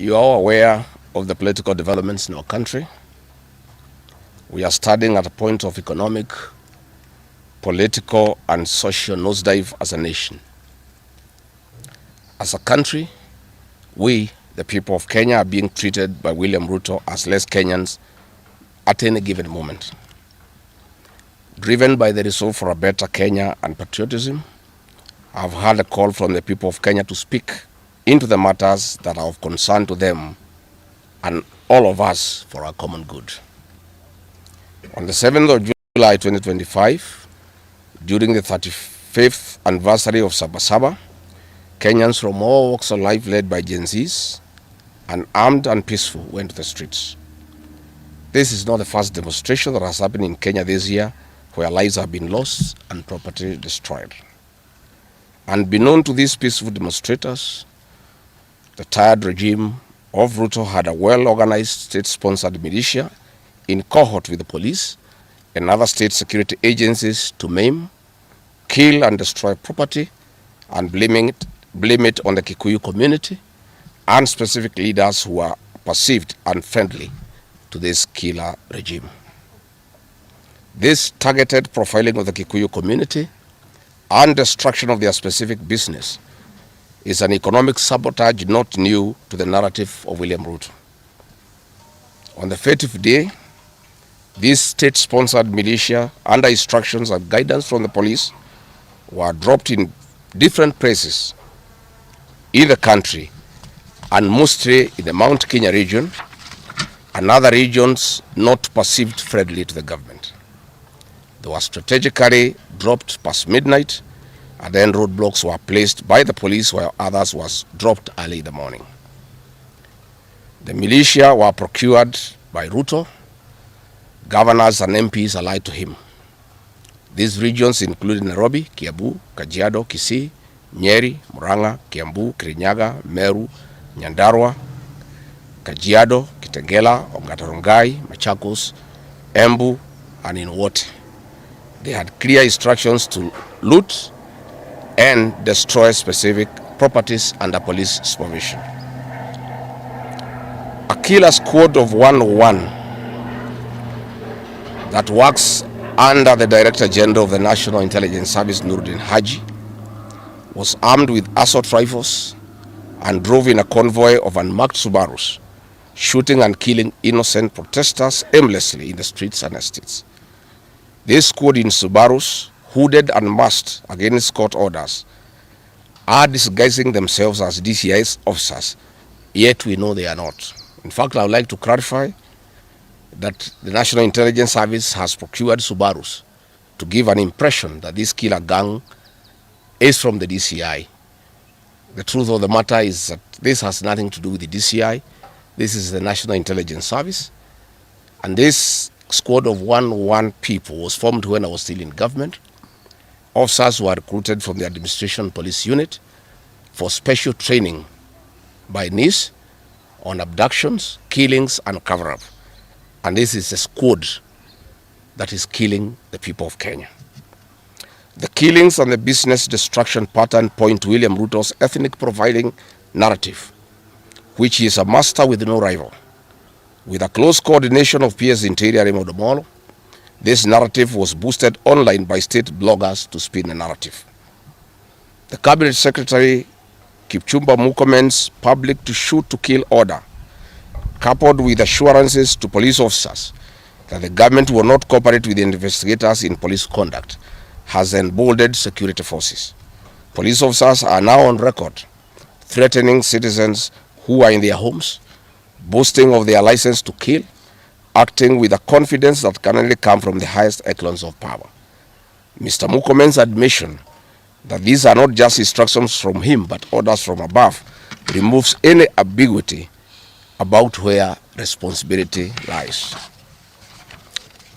You are aware of the political developments in our country. We are standing at a point of economic, political, and social nosedive as a nation. As a country, we, the people of Kenya, are being treated by William Ruto as less Kenyans at any given moment. Driven by the resolve for a better Kenya and patriotism, I've had a call from the people of Kenya to speak into the matters that are of concern to them and all of us for our common good. On the 7th of July 2025, during the 35th anniversary of Sabasaba, Kenyans from all walks of life led by Gen Zs and armed and peaceful went to the streets. This is not the first demonstration that has happened in Kenya this year where lives have been lost and property destroyed. Unbeknown to these peaceful demonstrators, the tired regime of Ruto had a well-organized state-sponsored militia in cohort with the police and other state security agencies to maim, kill and destroy property and blame it on the Kikuyu community and specific leaders who are perceived unfriendly to this killer regime. This targeted profiling of the Kikuyu community and destruction of their specific business is an economic sabotage not new to the narrative of William Ruto. On the 30th day, this state-sponsored militia, under instructions and guidance from the police, were dropped in different places in the country, and mostly in the Mount Kenya region and other regions not perceived friendly to the government. They were strategically dropped past midnight, and then roadblocks were placed by the police while others was dropped early in the morning. The militia were procured by Ruto. Governors and MPs allied to him. These regions include Nairobi, Kiambu, Kajiado, Kisii, Nyeri, Murang'a, Kiambu, Kirinyaga, Meru, Nyandarua, Kajiado, Kitengela, Ongata-Rongai, Machakos, Embu, and in Wote. They had clear instructions to loot and destroy specific properties under police supervision. A killer squad of 101 that works under the Director General of the National Intelligence Service, Nuruddin Haji, was armed with assault rifles and drove in a convoy of unmarked Subarus, shooting and killing innocent protesters aimlessly in the streets and estates. This squad in Subarus, hooded and masked against court orders, are disguising themselves as DCI's officers, yet we know they are not. In fact, I would like to clarify that the National Intelligence Service has procured Subarus to give an impression that this killer gang is from the DCI. The truth of the matter is that this has nothing to do with the DCI. This is the National Intelligence Service. And this squad of 101 people was formed when I was still in government. Officers were recruited from the Administration Police Unit for special training by NIS on abductions, killings, and cover-up. And this is a squad that is killing the people of Kenya. The killings and the business destruction pattern point to William Ruto's ethnic profiling narrative, which is a master with no rival. With a close coordination of PS Interior Raymond Omolo, this narrative was boosted online by state bloggers to spin the narrative. The Cabinet Secretary Kipchumba Murkomen's public to shoot to kill order, coupled with assurances to police officers that the government will not cooperate with the investigators in police conduct, has emboldened security forces. Police officers are now on record threatening citizens who are in their homes, boasting of their license to kill, acting with a confidence that can only come from the highest echelons of power. Mr. Murkomen's admission that these are not just instructions from him but orders from above removes any ambiguity about where responsibility lies.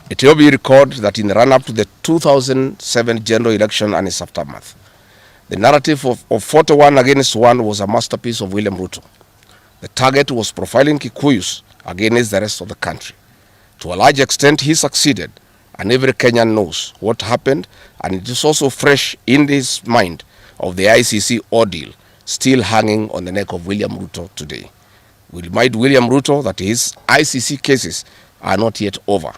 It will be recalled that in the run-up to the 2007 general election and its aftermath, the narrative of 41 against 1 was a masterpiece of William Ruto. The target was profiling Kikuyus against the rest of the country. To a large extent, he succeeded, and every Kenyan knows what happened, and it is also fresh in his mind of the ICC ordeal still hanging on the neck of William Ruto today. We remind William Ruto that his ICC cases are not yet over.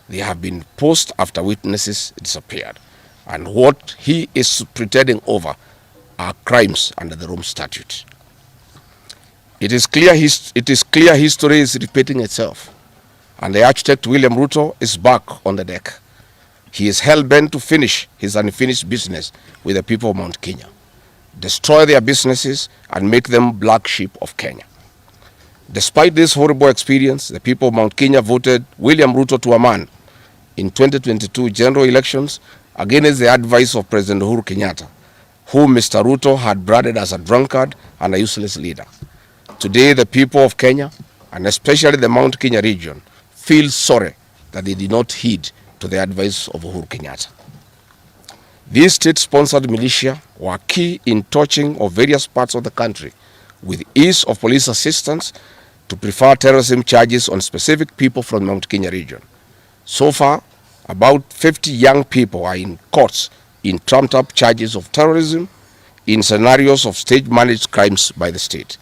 They have been paused after witnesses disappeared. And what he is pretending over are crimes under the Rome Statute. It is clear history is repeating itself. And the architect William Ruto is back on the deck. He is hell-bent to finish his unfinished business with the people of Mount Kenya, destroy their businesses and make them black sheep of Kenya. Despite this horrible experience, the people of Mount Kenya voted William Ruto to a man in 2022 general elections against the advice of President Uhuru Kenyatta, whom Mr. Ruto had branded as a drunkard and a useless leader. Today, the people of Kenya, and especially the Mount Kenya region, feel sorry that they did not heed to the advice of Uhuru Kenyatta. These state-sponsored militia were key in touching of various parts of the country with ease of police assistance to prefer terrorism charges on specific people from the Mount Kenya region. So far, about 50 young people are in courts in trumped-up charges of terrorism in scenarios of state-managed crimes by the state.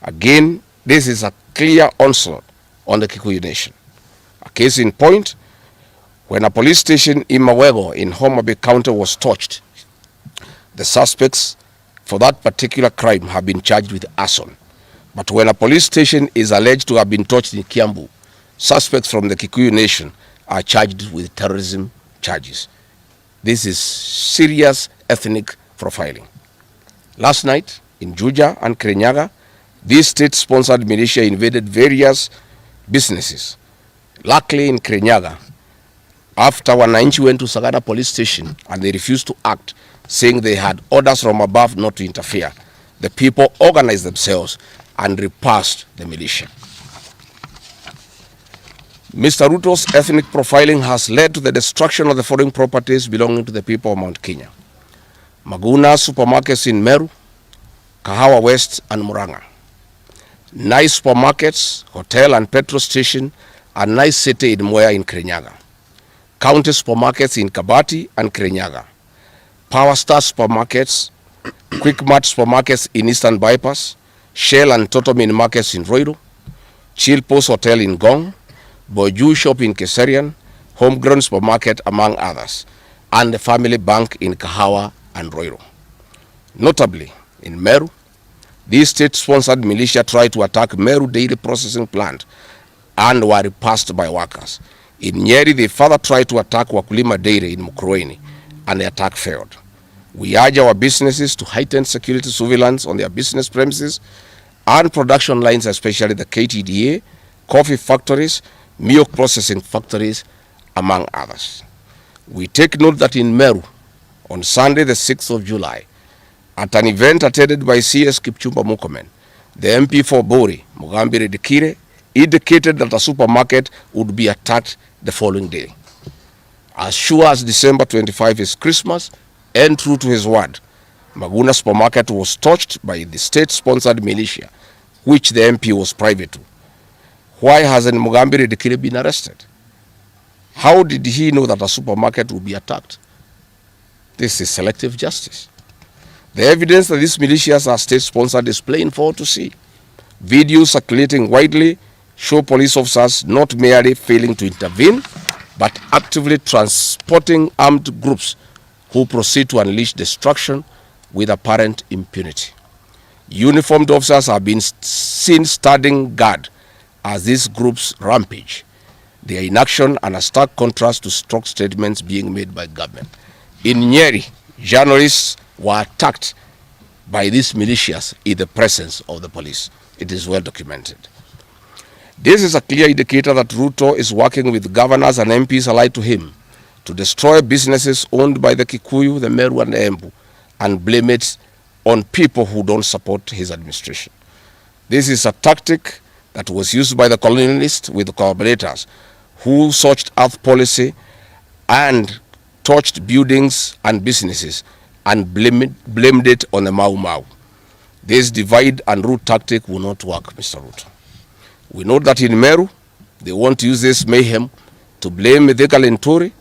Again, this is a clear onslaught on the Kikuyu nation. A case in point, when a police station in Mawego in Homa Bay County was torched, the suspects for that particular crime have been charged with arson. But when a police station is alleged to have been torched in Kiambu, suspects from the Kikuyu nation are charged with terrorism charges. This is serious ethnic profiling. Last night in Juja and Kirinyaga, these state-sponsored militia invaded various businesses. Luckily in Kirinyaga, after Wananchi went to Sagana police station and they refused to act, saying they had orders from above not to interfere, the people organized themselves and repulsed the militia. Mr. Ruto's ethnic profiling has led to the destruction of the foreign properties belonging to the people of Mount Kenya. Maguna supermarkets in Meru, Kahawa West and Muranga. Nice supermarkets, hotel and petrol station, and nice city in Mwea in Kirinyaga. County supermarkets in Kabati and Kirinyaga. Power Star supermarkets, Quick Mart supermarkets in Eastern Bypass, Shell and Totomin markets in Roiro, Chill Post Hotel in Gong, Boju Shop in Keserian, Homegrown Supermarket among others, and the Family Bank in Kahawa and Roiro. Notably, in Meru, these state-sponsored militia tried to attack Meru Dairy Processing Plant and were repulsed by workers. In Nyeri, they further tried to attack Wakulima Dairy in Mukurweini, and the attack failed. We urge our businesses to heighten security surveillance on their business premises and production lines, especially the KTDA, coffee factories, milk processing factories, among others. We take note that in Meru, on Sunday the 6th of July, at an event attended by CS Kipchumba Murkomen, the MP for Bori, Mugambire Dikire, indicated that a supermarket would be attacked the following day. As sure as December 25 is Christmas, and true to his word, Maguna supermarket was torched by the state-sponsored militia, which the MP was private to. Why hasn't Mugambire Dikire been arrested? How did he know that a supermarket would be attacked? This is selective justice. The evidence that these militias are state-sponsored is plain for all to see. Videos circulating widely show police officers not merely failing to intervene, but actively transporting armed groups who proceed to unleash destruction with apparent impunity. Uniformed officers have been seen standing guard as these groups rampage. They are in action and a stark contrast to strong statements being made by government. In Nyeri, journalists were attacked by these militias in the presence of the police. It is well documented. This is a clear indicator that Ruto is working with governors and MPs allied to him to destroy businesses owned by the Kikuyu, the Meru and the Embu, and blame it on people who don't support his administration. This is a tactic that was used by the colonialists with the collaborators who searched earth policy and torched buildings and businesses and blamed it on the Mau Mau. This divide and rule tactic will not work, Mr. Ruto. We know that in Meru, they want to use this mayhem to blame Mithika Linturi.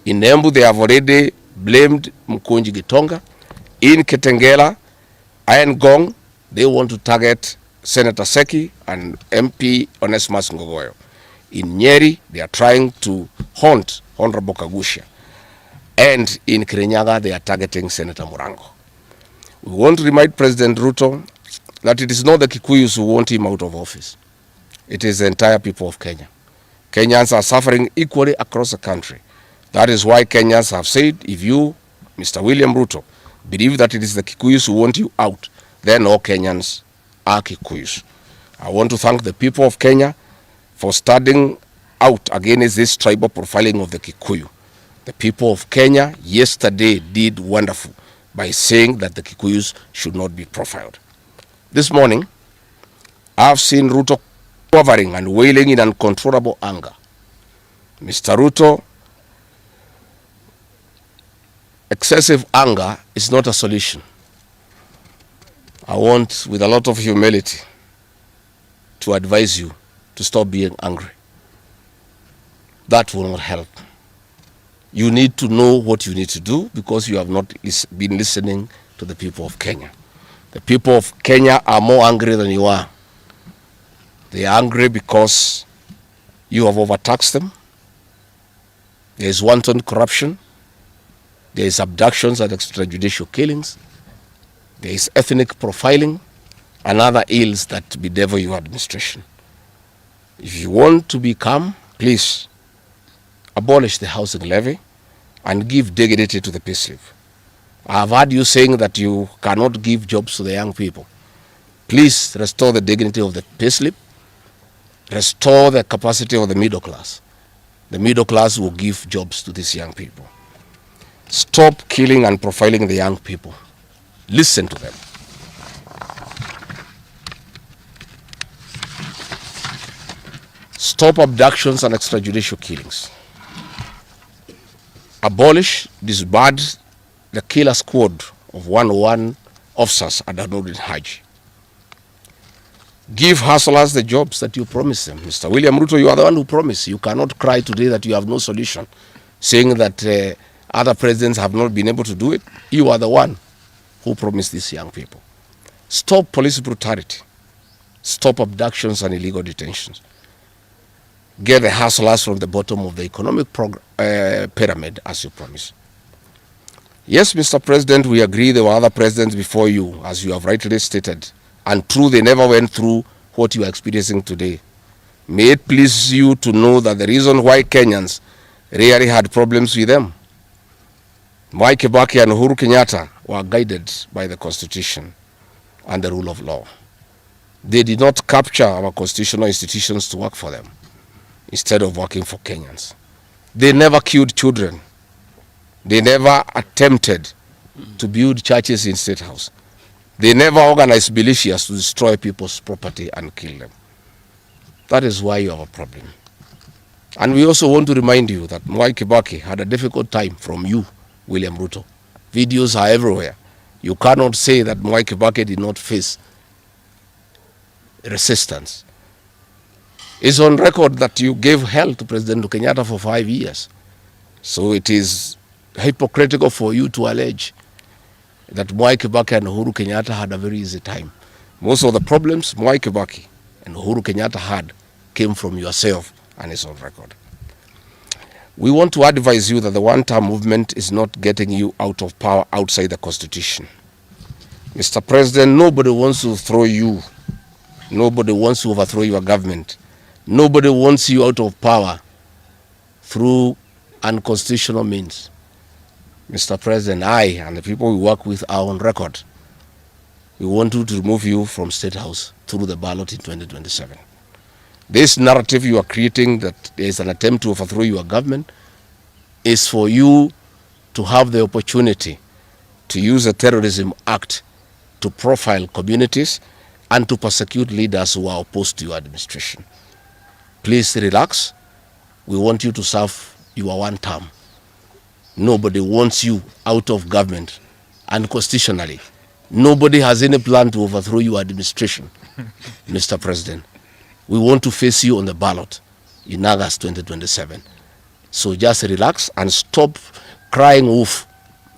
In Embu, they have already blamed Mkonji Gitonga. In Ketengela and Gong, they want to target Senator Seki and MP Onesmus Ngogoyo. In Nyeri, they are trying to haunt Honorable Kagusha. And in Kirinyaga, they are targeting Senator Murango. We want to remind President Ruto that it is not the Kikuyus who want him out of office. It is the entire people of Kenya. Kenyans are suffering equally across the country. That is why Kenyans have said, if you, Mr. William Ruto, believe that it is the Kikuyus who want you out, then all Kenyans are Kikuyus. I want to thank the people of Kenya for standing out against this tribal profiling of the Kikuyu. The people of Kenya yesterday did wonderful by saying that the Kikuyus should not be profiled. This morning, I've seen Ruto quivering and wailing in uncontrollable anger. Mr. Ruto, excessive anger is not a solution. I want, with a lot of humility, to advise you to stop being angry. That will not help. You need to know what you need to do because you have not been listening to the people of Kenya. The people of Kenya are more angry than you are. They are angry because you have overtaxed them. There is wanton corruption. There is abductions and extrajudicial killings. There is ethnic profiling and other ills that bedevil your administration. If you want to be calm, please abolish the housing levy and give dignity to the payslip. I have heard you saying that you cannot give jobs to the young people. Please restore the dignity of the payslip. Restore the capacity of the middle class. The middle class will give jobs to these young people. Stop killing and profiling the young people. Listen to them. Stop abductions and extrajudicial killings. Abolish, disband the killer squad of 101 officers at Nurdin Haji. Give hustlers the jobs that you promised them. Mr. William Ruto, you are the one who promised. You cannot cry today that you have no solution, saying that other presidents have not been able to do it. You are the one who promised these young people. Stop police brutality. Stop abductions and illegal detentions. Get the hustlers from the bottom of the economic pyramid as you promised. Yes, Mr. President, we agree there were other presidents before you, as you have rightly stated, and true, they never went through what you are experiencing today. May it please you to know that the reason why Kenyans rarely had problems with them, Mwai Kibaki and Uhuru Kenyatta were guided by the Constitution and the rule of law. They did not capture our constitutional institutions to work for them, instead of working for Kenyans. They never killed children. They never attempted to build churches in State House. They never organized militias to destroy people's property and kill them. That is why you have a problem. And we also want to remind you that Mwai Kibaki had a difficult time from you, William Ruto. Videos are everywhere. You cannot say that Mwai Kibaki did not face resistance. It's on record that you gave hell to President Kenyatta for 5 years. So it is hypocritical for you to allege that Mwai Kibaki and Uhuru Kenyatta had a very easy time. Most of the problems Mwai Kibaki and Uhuru Kenyatta had came from yourself, and it's on record. We want to advise you that the one-term movement is not getting you out of power outside the Constitution. Mr. President, nobody wants to throw you. Nobody wants to overthrow your government. Nobody wants you out of power through unconstitutional means. Mr. President, I and the people we work with are on record. We want to remove you from State House through the ballot in 2027. This narrative you are creating that there is an attempt to overthrow your government is for you to have the opportunity to use the Terrorism Act to profile communities and to persecute leaders who are opposed to your administration. Please relax. We want you to serve your one term. Nobody wants you out of government unconstitutionally. Nobody has any plan to overthrow your administration, Mr. President. We want to face you on the ballot in August 2027. So just relax and stop crying wolf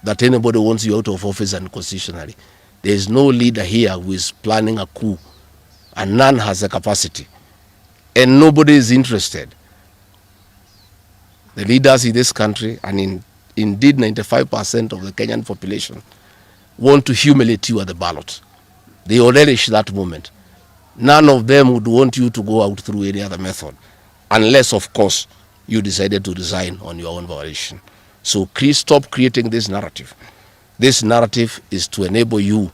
that anybody wants you out of office unconstitutionally. There is no leader here who is planning a coup and none has the capacity, and nobody is interested. The leaders in this country, and indeed 95% of the Kenyan population, want to humiliate you at the ballot. They will relish that moment. None of them would want you to go out through any other method, unless, of course, you decided to resign on your own volition. So please stop creating this narrative. This narrative is to enable you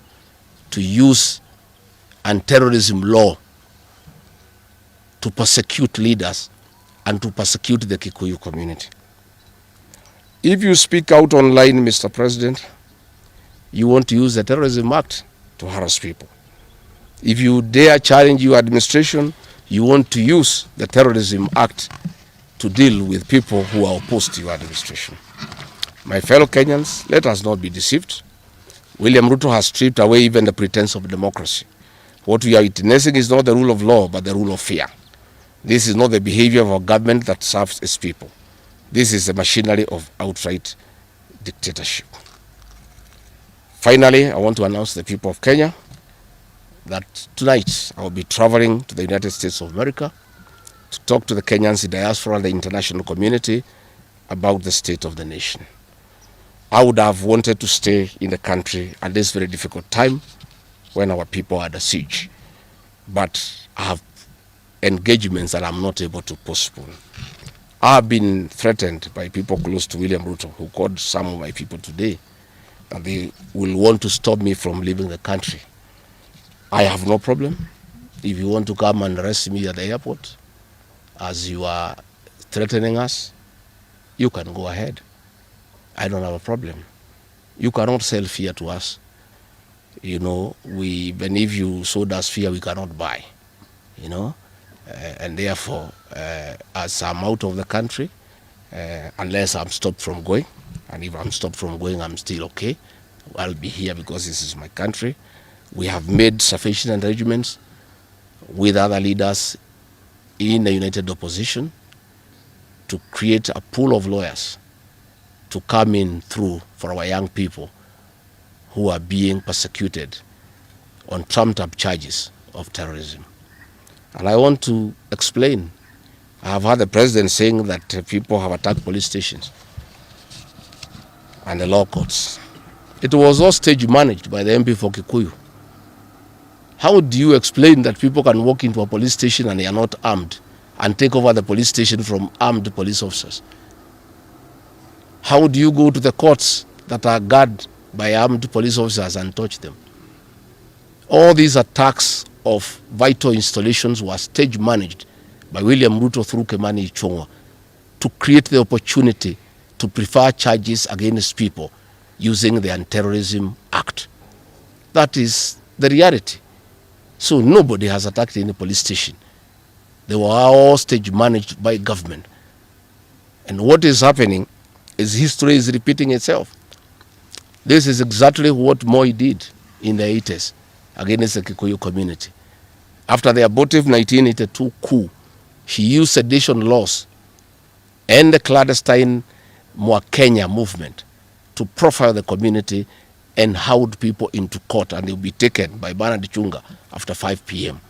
to use anti-terrorism law to persecute leaders and to persecute the Kikuyu community. If you speak out online, Mr. President, you want to use the Terrorism Act to harass people. If you dare challenge your administration, you want to use the Terrorism Act to deal with people who are opposed to your administration. My fellow Kenyans, let us not be deceived. William Ruto has stripped away even the pretense of democracy. What we are witnessing is not the rule of law, but the rule of fear. This is not the behavior of a government that serves its people. This is the machinery of outright dictatorship. Finally, I want to announce to the people of Kenya that tonight I will be traveling to the United States of America to talk to the Kenyans in diaspora and the international community about the state of the nation. I would have wanted to stay in the country at this very difficult time when our people are under siege, but I have engagements that I'm not able to postpone. I have been threatened by people close to William Ruto, who called some of my people today, that they will want to stop me from leaving the country. I have no problem. If you want to come and arrest me at the airport, as you are threatening us, you can go ahead. I don't have a problem. You cannot sell fear to us. You know, even if you sold us fear, we cannot buy. You know, and therefore, as I'm out of the country, unless I'm stopped from going, and if I'm stopped from going, I'm still okay. I'll be here because this is my country. We have made sufficient arrangements with other leaders in the united opposition to create a pool of lawyers to come in through for our young people who are being persecuted on trumped-up charges of terrorism. And I want to explain. I have heard the president saying that people have attacked police stations and the law courts. It was all stage managed by the MP for Kikuyu. How do you explain that people can walk into a police station and they are not armed and take over the police station from armed police officers? How do you go to the courts that are guarded by armed police officers and touch them? All these attacks of vital installations were stage managed by William Ruto through Kimani Ichung'wah to create the opportunity to prefer charges against people using the Anti-Terrorism Act. That is the reality. So nobody has attacked any police station. They were all stage managed by government. And what is happening is history is repeating itself. This is exactly what Moi did in the 80s against the Kikuyu community. After the abortive 1982 coup, he used sedition laws and the clandestine Kenya movement to profile the community and hauled people into court, and they'll be taken by Bernard Chunga after 5 p.m.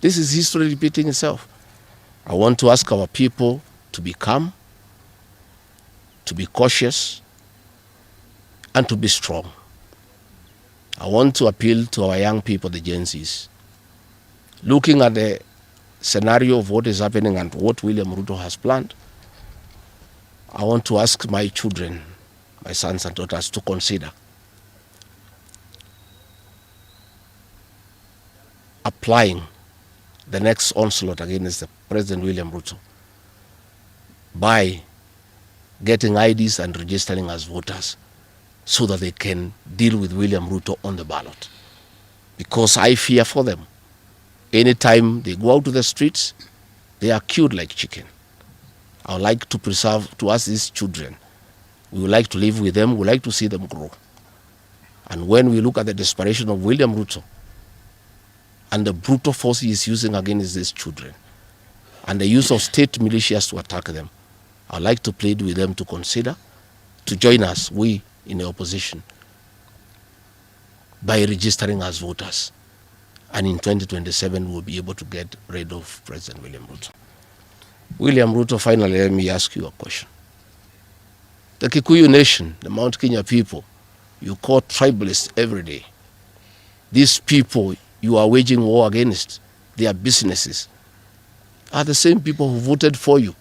This is history repeating itself. I want to ask our people to be calm, to be cautious, and to be strong. I want to appeal to our young people, the Gen Zs. Looking at the scenario of what is happening and what William Ruto has planned, I want to ask my children, my sons and daughters, to consider applying the next onslaught against the President William Ruto by getting IDs and registering as voters so that they can deal with William Ruto on the ballot. Because I fear for them. Anytime they go out to the streets, they are killed like chicken. I would like to preserve to us these children. We would like to live with them. We would like to see them grow. And when we look at the desperation of William Ruto and the brutal force he is using against these children and the use of state militias to attack them, I would like to plead with them to consider, to join us, we in the opposition, by registering as voters And in 2027, we'll be able to get rid of President William Ruto. William Ruto, finally, let me ask you a question. The Kikuyu nation, the Mount Kenya people, you call tribalists every day. These people you are waging war against, their businesses, are the same people who voted for you,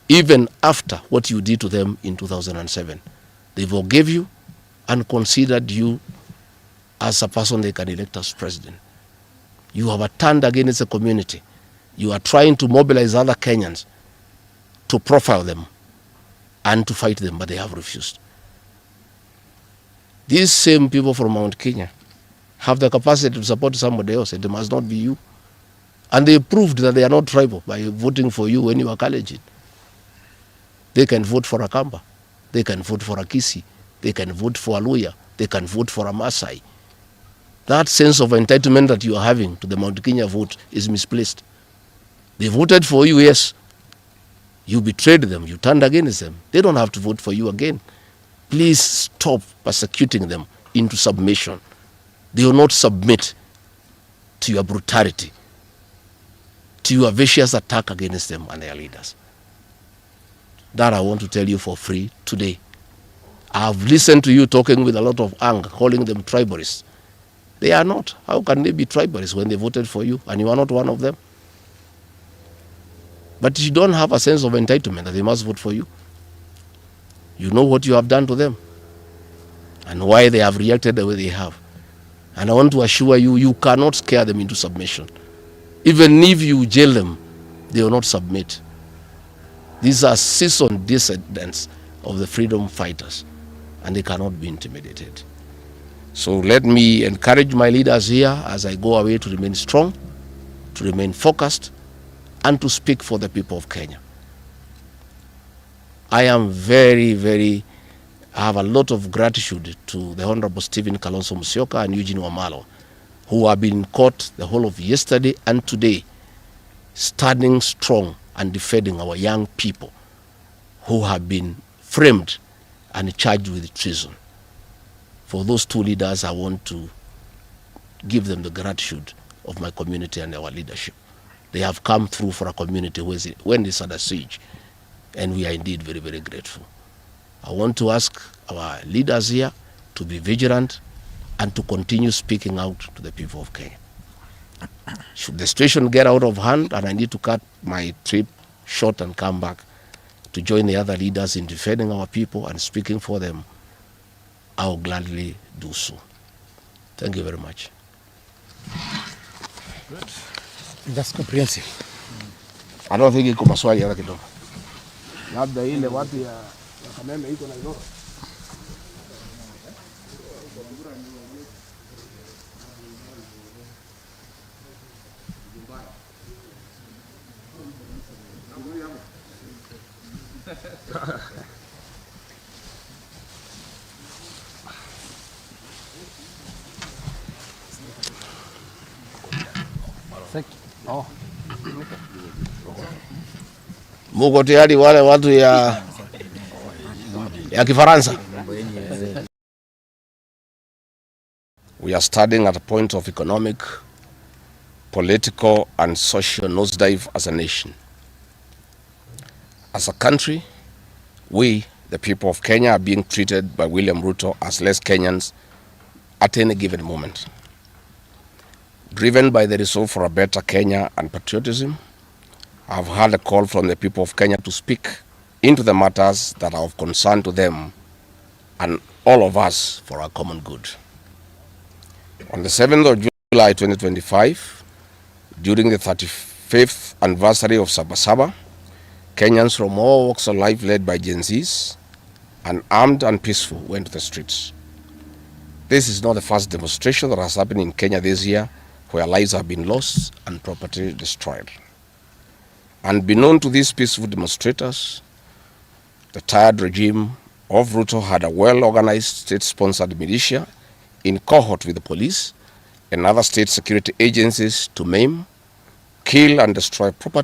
even after what you did to them in 2007. They forgave you and considered you as a person they can elect as president. You have turned against the community. You are trying to mobilize other Kenyans to profile them and to fight them, but they have refused. These same people from Mount Kenya have the capacity to support somebody else. It must not be you. And they proved that they are not tribal by voting for you when you are Kalenjin. They can vote for a Kamba. They can vote for a Kisi. They can vote for a Luya. They can vote for a Maasai. That sense of entitlement that you are having to the Mount Kenya vote is misplaced. They voted for you, yes. You betrayed them. You turned against them. They don't have to vote for you again. Please stop persecuting them into submission. They will not submit to your brutality, to your vicious attack against them and their leaders. That I want to tell you for free today. I have listened to you talking with a lot of anger, calling them tribalists. They are not. How can they be tribalists when they voted for you and you are not one of them? But you don't have a sense of entitlement that they must vote for you. You know what you have done to them and why they have reacted the way they have. And I want to assure you, you cannot scare them into submission. Even if you jail them, they will not submit. These are seasoned descendants of the freedom fighters, and they cannot be intimidated. So let me encourage my leaders here as I go away to remain strong, to remain focused, and to speak for the people of Kenya. I am I have a lot of gratitude to the Honorable Stephen Kalonzo Musyoka and Eugene Wamalwa, who have been in court the whole of yesterday and today, standing strong and defending our young people who have been framed and charged with treason. For those two leaders, I want to give them the gratitude of my community and our leadership. They have come through for a community when it's under siege, and we are indeed very, very grateful. I want to ask our leaders here to be vigilant and to continue speaking out to the people of Kenya. Should the situation get out of hand and I need to cut my trip short and come back to join the other leaders in defending our people and speaking for them, I will gladly do so. Thank you very much. Good. That's comprehensive. I don't think iko maswali hata kidogo. Labda ile watu ya Kameme iko na ilo. Thank you. Oh. Muko tayari wale watu ya Kifaransa? We are standing at a point of economic, political and social nosedive as a nation. As a country, we, the people of Kenya, are being treated by William Ruto as less Kenyans at any given moment. Driven by the resolve for a better Kenya and patriotism, I have heard a call from the people of Kenya to speak into the matters that are of concern to them and all of us for our common good. On the 7th of July 2025, during the 35th anniversary of Sabasaba, Kenyans from all walks of life led by Gen Zs and armed and peaceful went to the streets. This is not the first demonstration that has happened in Kenya this year where lives have been lost and property destroyed. Unbeknown to these peaceful demonstrators, the tired regime of Ruto had a well-organized state-sponsored militia in cohort with the police and other state security agencies to maim, kill and destroy property